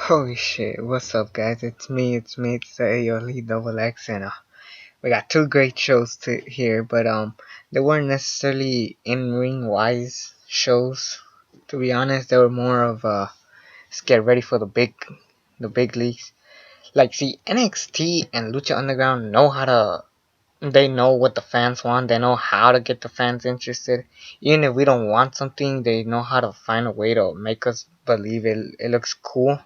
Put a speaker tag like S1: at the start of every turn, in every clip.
S1: Holy shit, what's up guys? It's AOLE Double X and we got two great shows to here, but they weren't necessarily in-ring wise shows. To be honest, they were more of let's get ready for the big leagues. Like see, NXT and Lucha Underground they know what the fans want, they know how to get the fans interested. Even if we don't want something, they know how to find a way to make us believe it looks cool.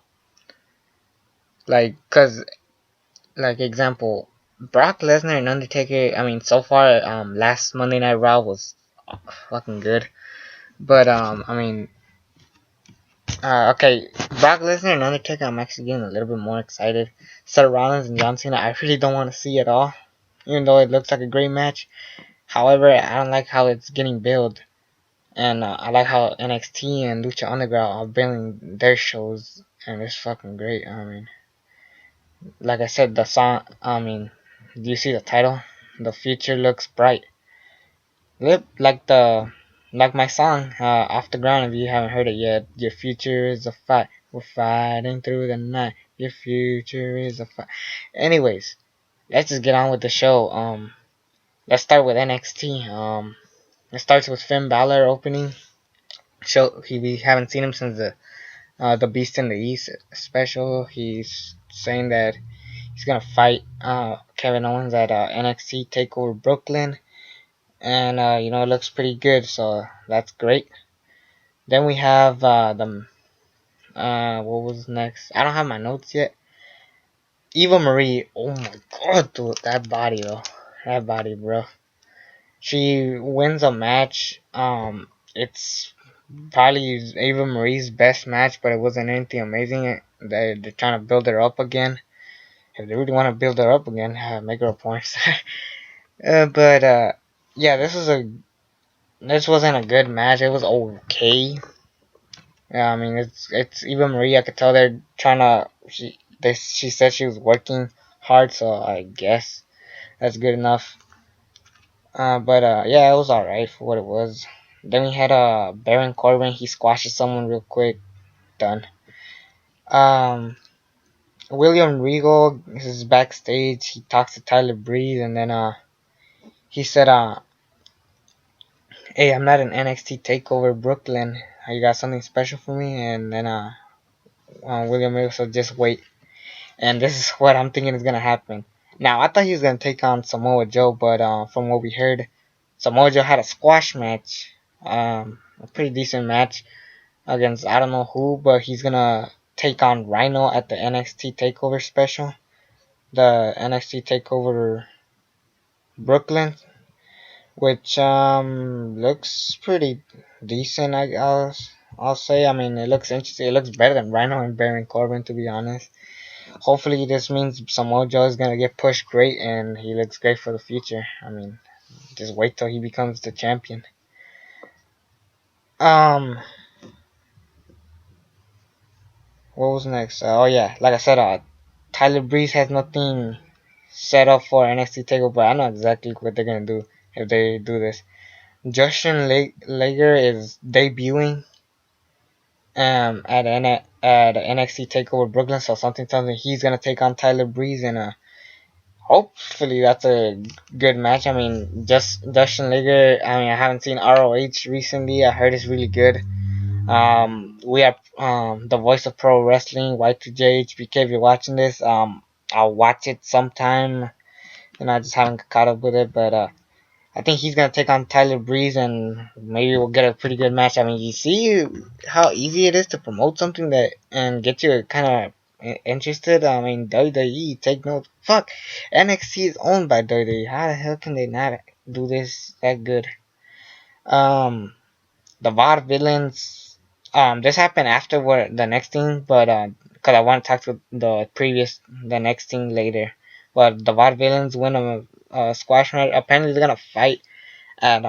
S1: Like example, Brock Lesnar and Undertaker. I mean, so far, last Monday Night Raw was fucking good. But I mean, okay, Brock Lesnar and Undertaker. I'm actually getting a little bit more excited. Seth Rollins and John Cena. I really don't want to see at all, even though it looks like a great match. However, I don't like how it's getting billed, and I like how NXT and Lucha Underground are billing their shows, and it's fucking great. I mean, like I said, the song. I mean, do you see the title? The future looks bright. Like my song, off the ground. If you haven't heard it yet, your future is a fight. We're fighting through the night. Your future is a fight. Anyways, let's just get on with the show. Let's start with NXT. It starts with Finn Balor opening. We haven't seen him since the Beast in the East special. He's saying that he's gonna fight Kevin Owens at NXT Takeover Brooklyn, and it looks pretty good, so that's great. Then we have the what was next? I don't have my notes yet. Eva Marie, oh my god, dude, that body, bro. She wins a match. It's probably Eva Marie's best match, but it wasn't anything amazing. They're trying to build her up again. If they really want to build her up again, make her a porn star. But yeah, this wasn't a good match. It was okay. Yeah, I mean it's Eva Marie. I could tell they're trying to. She said she was working hard, so I guess that's good enough. But yeah, it was alright for what it was. Then we had Baron Corbin. He squashes someone real quick. Done. Um, William Regal is backstage. He talks to Tyler Breeze, and then he said hey, I'm not an NXT Takeover Brooklyn. You got something special for me? And then William Regal said, just wait. And this is what I'm thinking is gonna happen. Now, I thought he was gonna take on Samoa Joe, but from what we heard, Samoa Joe had a squash match, a pretty decent match against I don't know who, but he's gonna take on Rhino at the NXT Takeover special, the NXT Takeover Brooklyn, which looks pretty decent. I'll say. I mean, it looks interesting. It looks better than Rhino and Baron Corbin, to be honest. Hopefully, this means Samoa Joe is gonna get pushed great, and he looks great for the future. I mean, just wait till he becomes the champion. Um, what was next? Oh yeah, like I said, Tyler Breeze has nothing set up for NXT Takeover, but I know exactly what they're gonna do if they do this. Justin Lager is debuting at NXT Takeover Brooklyn, so something tells me he's gonna take on Tyler Breeze, and hopefully that's a good match. I mean, just Justin Lager. I mean, I haven't seen ROH recently. I heard it's really good. We have the voice of pro wrestling, Y2JHBK. If you're watching this, I'll watch it sometime. I just haven't caught up with it, but I think he's gonna take on Tyler Breeze, and maybe we'll get a pretty good match. I mean, you see how easy it is to promote something that and get you kind of interested. I mean, WWE, take note. Fuck, NXT is owned by WWE. How the hell can they not do this that good? The VOD villains. This happened after the next thing, but because I want to talk to the next thing later. But the VOD villains win a squash match. Apparently, they're gonna fight at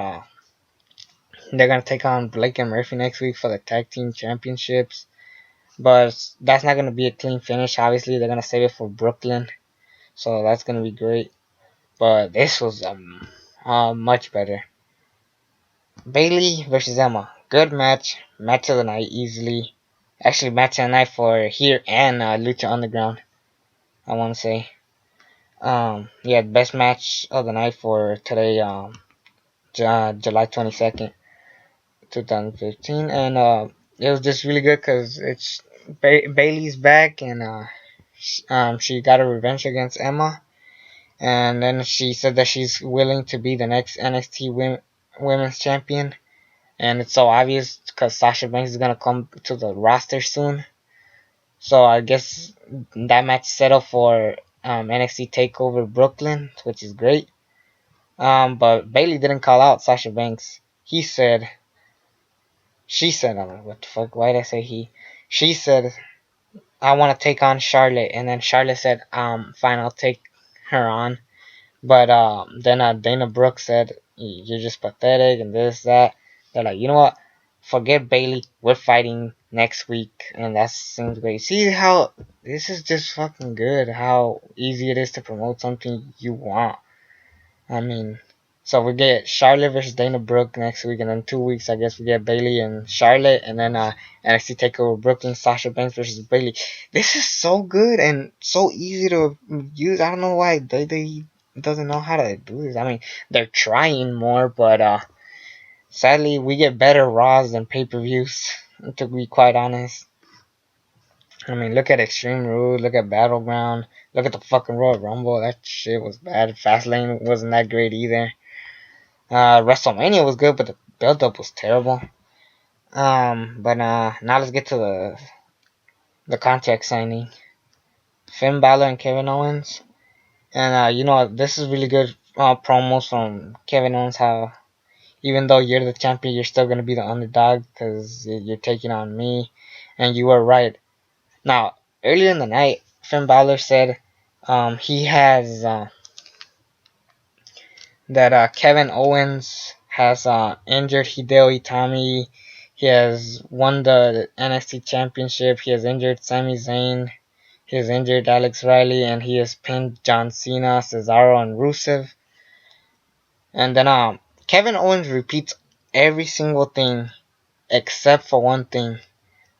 S1: they're gonna take on Blake and Murphy next week for the tag team championships. But that's not gonna be a clean finish. Obviously, they're gonna save it for Brooklyn, so that's gonna be great. But this was much better. Bayley versus Emma, good match of the night easily. Actually, match of the night for here and Lucha Underground, I want to say. Yeah, best match of the night for today, July 22nd, 2015. And it was just really good because it's Bayley's back, and she got her revenge against Emma. And then she said that she's willing to be the next NXT Women's Champion. And it's so obvious because Sasha Banks is going to come to the roster soon. So I guess that match set up for NXT TakeOver Brooklyn, which is great. But Bayley didn't call out Sasha Banks. She said, what the fuck? Why did I say he? She said, I want to take on Charlotte. And then Charlotte said, fine, I'll take her on. But then Dana Brooke said, you're just pathetic and this, that. They're like, you know what? Forget Bayley. We're fighting next week. And that seems great. See how this is just fucking good. How easy it is to promote something you want. I mean, so we get Charlotte versus Dana Brooke next week. And then 2 weeks, I guess, we get Bayley and Charlotte. And then NXT TakeOver Brooklyn, Sasha Banks versus Bayley. This is so good and so easy to use. I don't know why they doesn't know how to do this. I mean, they're trying more, but sadly, we get better Raws than pay-per-views, to be quite honest. I mean, look at Extreme Rules, look at Battleground, look at the fucking Royal Rumble. That shit was bad. Fastlane wasn't that great either. WrestleMania was good, but the build-up was terrible. But now let's get to the contract signing. Finn Balor and Kevin Owens. And this is really good promos from Kevin Owens. How even though you're the champion, you're still gonna be the underdog because you're taking on me, and you were right. Now, earlier in the night, Finn Balor said he has that Kevin Owens has injured Hideo Itami. He has won the NXT Championship. He has injured Sami Zayn. He has injured Alex Riley, and he has pinned John Cena, Cesaro, and Rusev. And then Kevin Owens repeats every single thing except for one thing.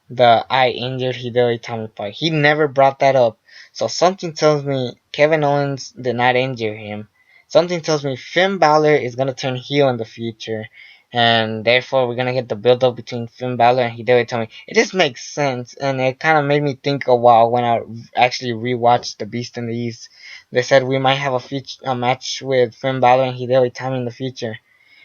S1: The I injured Hideo Itami part. He never brought that up. So something tells me Kevin Owens did not injure him. Something tells me Finn Balor is going to turn heel in the future. And therefore we're going to get the build up between Finn Balor and Hideo Itami. It just makes sense. And it kind of made me think a while when I actually rewatched The Beast in the East. They said we might have a match with Finn Balor and Hideo Itami in the future.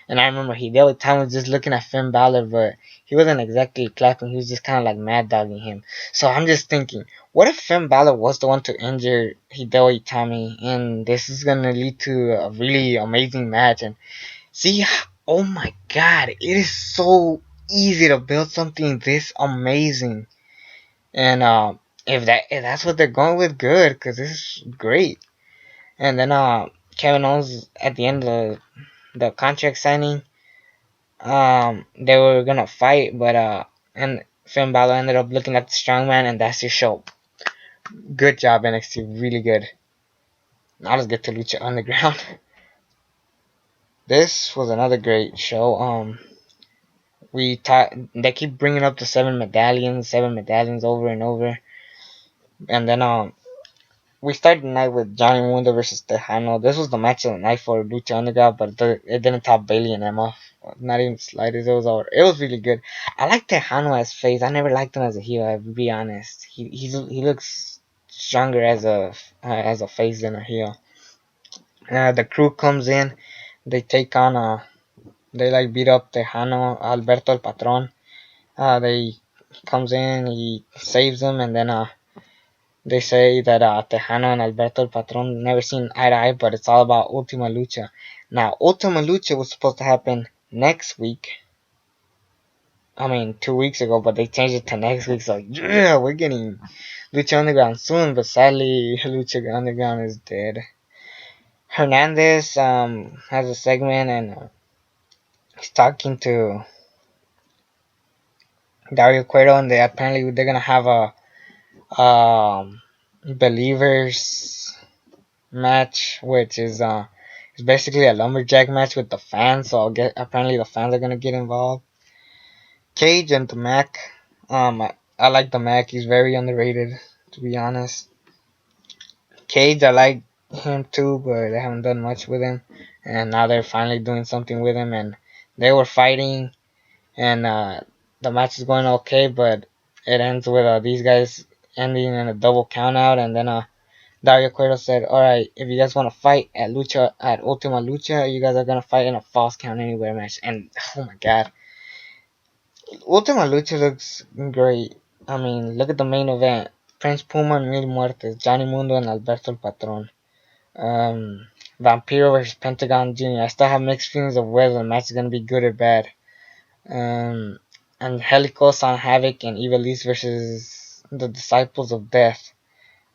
S1: And I remember Hideo Itami was just looking at Finn Balor, but he wasn't exactly clapping. He was just kind of like mad dogging him. So I'm just thinking, what if Finn Balor was the one to injure Hideo Itami, and this is gonna lead to a really amazing match? And see, oh my God, it is so easy to build something this amazing. And if that's what they're going with, good, because this is great. And then Kevin Owens at the end of the contract signing, they were gonna fight, but and Finn Balor ended up looking at the strongman, and that's your show. Good job, NXT, really good. Now let's get to Lucha Underground. This was another great show. They keep bringing up the seven medallions over and over, and then we started the night with Johnny Mundo versus Tejano. This was the match of the night for Lucha Underground, but it didn't top Bayley and Emma. Not even slightest. It was really good. I like Tejano as face. I never liked him as a heel. I'll be honest. He looks stronger as a face than a heel. The crew comes in. They take on they like beat up Tejano, Alberto el Patron. They comes in. He saves them, and then they say that Tejano and Alberto el Patron never seen eye to eye, but it's all about Ultima Lucha. Now, Ultima Lucha was supposed to happen next week. 2 weeks ago, but they changed it to next week. So, yeah, we're getting Lucha Underground soon, but sadly, Lucha Underground is dead. Hernandez has a segment, and he's talking to Dario Cuero, and they're gonna have a Believers match, which is it's basically a lumberjack match with the fans. So apparently the fans are gonna get involved. Cage and the Mac I like the Mac. He's very underrated, to be honest. Cage, I like him too, but they haven't done much with him. And now they're finally doing something with him. And they were fighting, and the match is going okay, but it ends with these guys ending in a double count out. And then Dario Cueto said, "Alright, if you guys want to fight at Lucha, at Ultima Lucha, you guys are going to fight in a false count anywhere match." And oh my god. Ultima Lucha looks great. I mean, look at the main event. Prince Puma and Mil Muertes, Johnny Mundo and Alberto El Patron. Vampiro versus Pentagon Jr. I still have mixed feelings of whether the match is going to be good or bad. Um, Angelico, San Havoc, and Ivelisse versus the Disciples of Death.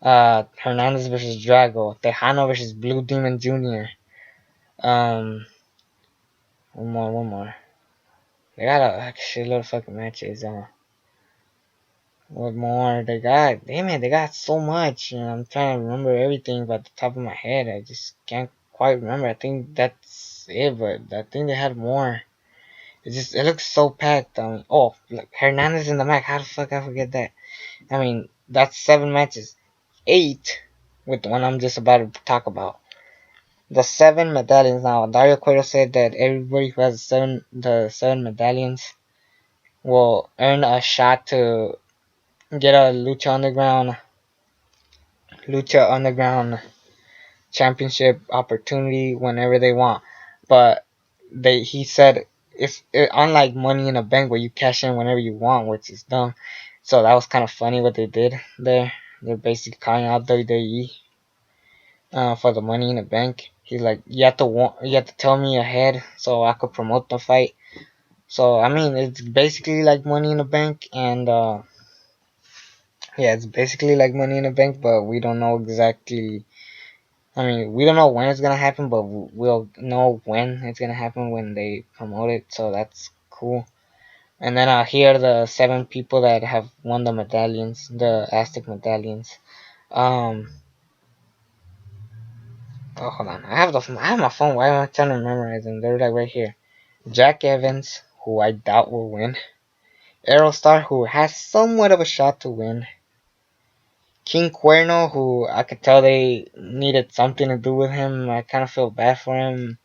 S1: Hernandez versus Drago. Tejano versus Blue Demon Jr. Um, one more. They got a shitload of fucking matches. What more? They got, damn it, they got so much. And I'm trying to remember everything, but at the top of my head, I just can't quite remember. I think that's it, but I think they had more. It looks so packed. I mean, oh, like Hernandez in the Mac. How the fuck I forget that? I mean, that's 7 matches. 8 with the one I'm just about to talk about. The 7 medallions now. Dario Cueto said that everybody who has the 7 medallions will earn a shot to get a Lucha Underground championship opportunity whenever they want. But he said it's unlike Money in a Bank where you cash in whenever you want, which is dumb. So that was kind of funny what they did there. They're basically calling out WWE for the Money in the Bank. He's like, you have to tell me ahead so I could promote the fight. So I mean, it's basically like Money in the Bank, and yeah, it's basically like Money in the Bank, but we don't know exactly. I mean, we don't know when it's gonna happen, but we'll know when it's gonna happen when they promote it. So that's cool. And then here are the 7 people that have won the medallions, the Aztec medallions. Oh, hold on. I have my phone. Why am I trying to memorize them? They're like right here. Jack Evans, who I doubt will win. Aerostar, who has somewhat of a shot to win. King Cuerno, who I could tell they needed something to do with him. I kind of feel bad for him.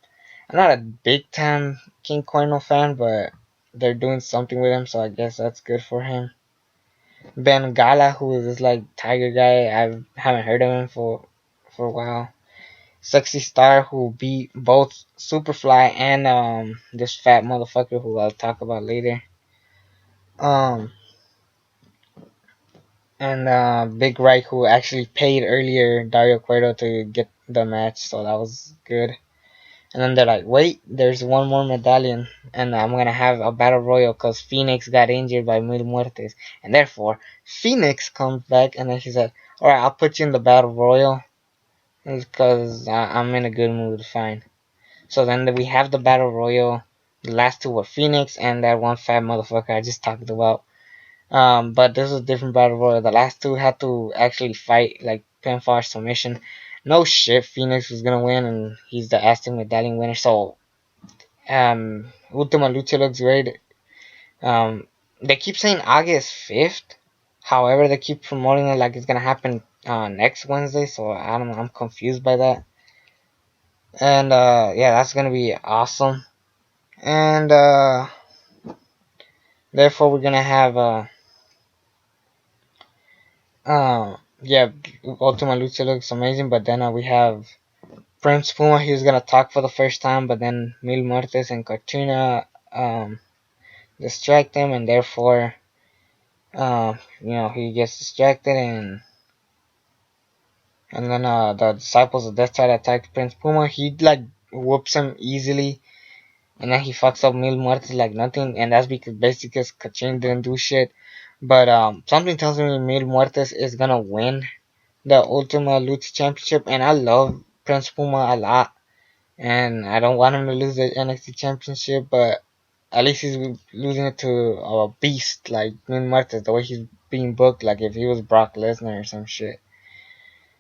S1: I'm not a big time King Cuerno fan, but they're doing something with him, so I guess that's good for him. Ben Gala, who is this like tiger guy, I haven't heard of him for a while. Sexy Star, who beat both Superfly and this fat motherfucker who I'll talk about later. Um, and Big Right, who actually paid earlier Dario Cueto to get the match, so that was good. And then they're like, wait, there's one more medallion, and I'm gonna have a battle royal because Fenix got injured by Mil Muertes, and therefore Fenix comes back, and then she said, "Alright, I'll put you in the battle royal because I'm in a good mood, fine." So then we have the battle royal. The last 2 were Fenix and that one fat motherfucker I just talked about. But this was a different battle royal. The last 2 had to actually fight like pinfall submission. No shit, Fenix was gonna win, and he's the Aztec medallion winner. So, Ultima Lucha looks great. They keep saying August 5th. However, they keep promoting it like it's gonna happen next Wednesday. So I don't know. I'm confused by that. And yeah, that's gonna be awesome. And therefore, we're gonna have yeah, Ultima Lucha looks amazing. But then we have Prince Puma. He was gonna talk for the first time, but then Mil Muertes and Katrina distract him, and therefore, he gets distracted, and then the Disciples of Death try to attack Prince Puma. He like whoops him easily, and then he fucks up Mil Muertes like nothing, and that's because Katrina didn't do shit. But something tells me Mil Muertes is gonna win the Ultima Lucha Championship, and I love Prince Puma a lot, and I don't want him to lose the NXT Championship, but at least he's losing it to a beast like Mil Muertes, the way he's being booked, like if he was Brock Lesnar or some shit.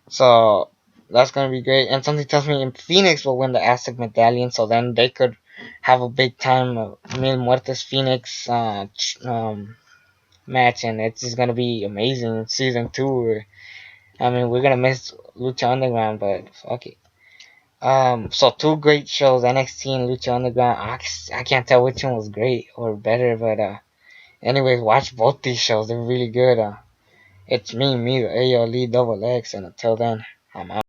S1: So that's gonna be great, and something tells me Phoenix will win the Aztec Medallion, so then they could have a big time Mil Muertes Phoenix match, and it's just gonna be amazing. Season 2. I mean, we're gonna miss Lucha Underground, but fuck it. So two great shows, NXT and Lucha Underground. I can't tell which one was great or better, but anyways, watch both these shows. They're really good. It's me, the ALE Double X, and until then, I'm out.